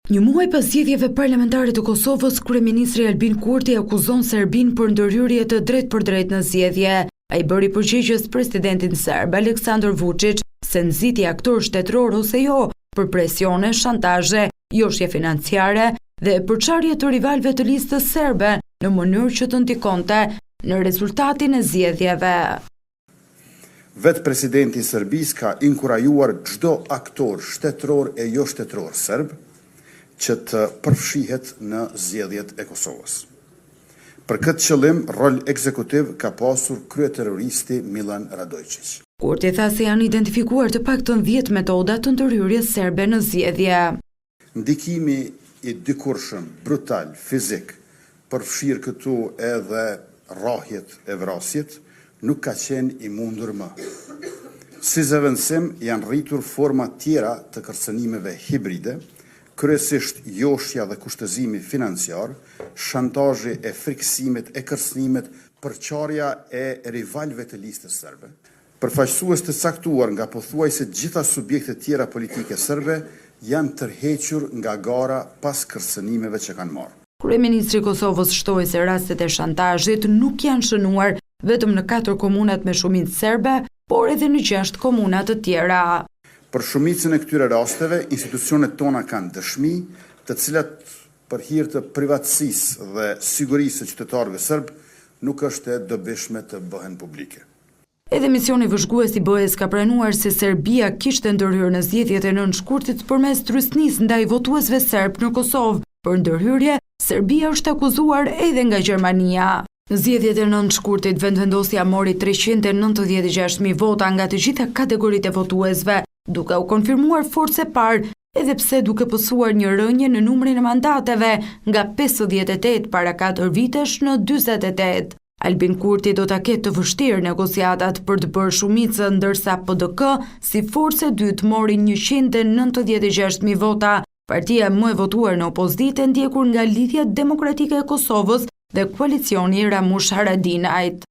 Një muaj pas zgjedhjeve parlamentare të Kosovës, kryeministri Albin Kurti akuzon Serbinë për ndërhyrje të drejt në zgjedhje. Ai bëri përgjigjës presidentin serb Aleksandar Vučić se nxiti aktor shtetëror ose jo për presione, shantazhe, joshje financiare dhe përçarje të rivalëve të listës serbe në mënyrë që të ndikonte në rezultatin e zgjedhjeve. Vetë presidenti i Serbisë ka inkurajuar çdo aktor shtetëror e jo shtetëror serb që të përfshihet në zgjedhjet e Kosovës. Për këtë qëllim, rol ekzekutiv ka pasur kryeterroristi Milan Radojčić. Kurti tha se janë identifikuar të paktën 10 metoda të ndërhyrjes serbe në zgjedhje. Ndikimi i dikurshëm, brutal, fizik, përfshirë këtu edhe rrahjet e vrasjet, nuk ka qenë i mundur më. Si zëvendësim janë rritur forma tjera të kërcënimeve hibride, kryesisht joshja dhe kushtëzimi financiar, shantazhi e friksimit e kërcënimet, përçarja e rivalëve të listës serbe. Përfaqësues të caktuar nga pothuajse gjitha subjektet tjera politike serbe janë tërhequr nga gara pas kërcënimeve që kanë marrë. Kryeministri i Kosovës shtoi se rastet e shantazhit nuk janë shënuar vetëm në 4 komunat me shumicë serbe, por edhe në 6 komuna të tjera. Për shumicën e këtyre rasteve, institucionet tona kanë dëshmi, të cilat për hir të privatësisë dhe sigurisë së qytetarëve serb nuk është e dobishme të bëhen publike. Edhe misioni vëzhgues i BE-s ka pranuar se Serbia kishte ndërhyrë në zgjedhjet e 9 shkurtit përmes trysnisë ndaj votuesve serb në Kosovë. Për ndërhyrje, Serbia është akuzuar edhe nga Gjermania. Në zgjedhjet e 9 shkurtit, vendvendosja mori 396.000 vota nga të gjitha kategoritë e votuesve, duke u konfirmuar forcë e parë, edhe pse duke pësuar një rënje në numrin e mandateve nga 58 para 4 vitesh në 48. Albin Kurti do ta ketë të vështirë negociatat për të bërë shumicën, ndërsa PDK si forcë e dytë mori 196.000 vota. Partia më e votuar në opozitë ndjekur nga Lidhja Demokratike e Kosovës dhe koalicioni Ramush Haradinajt.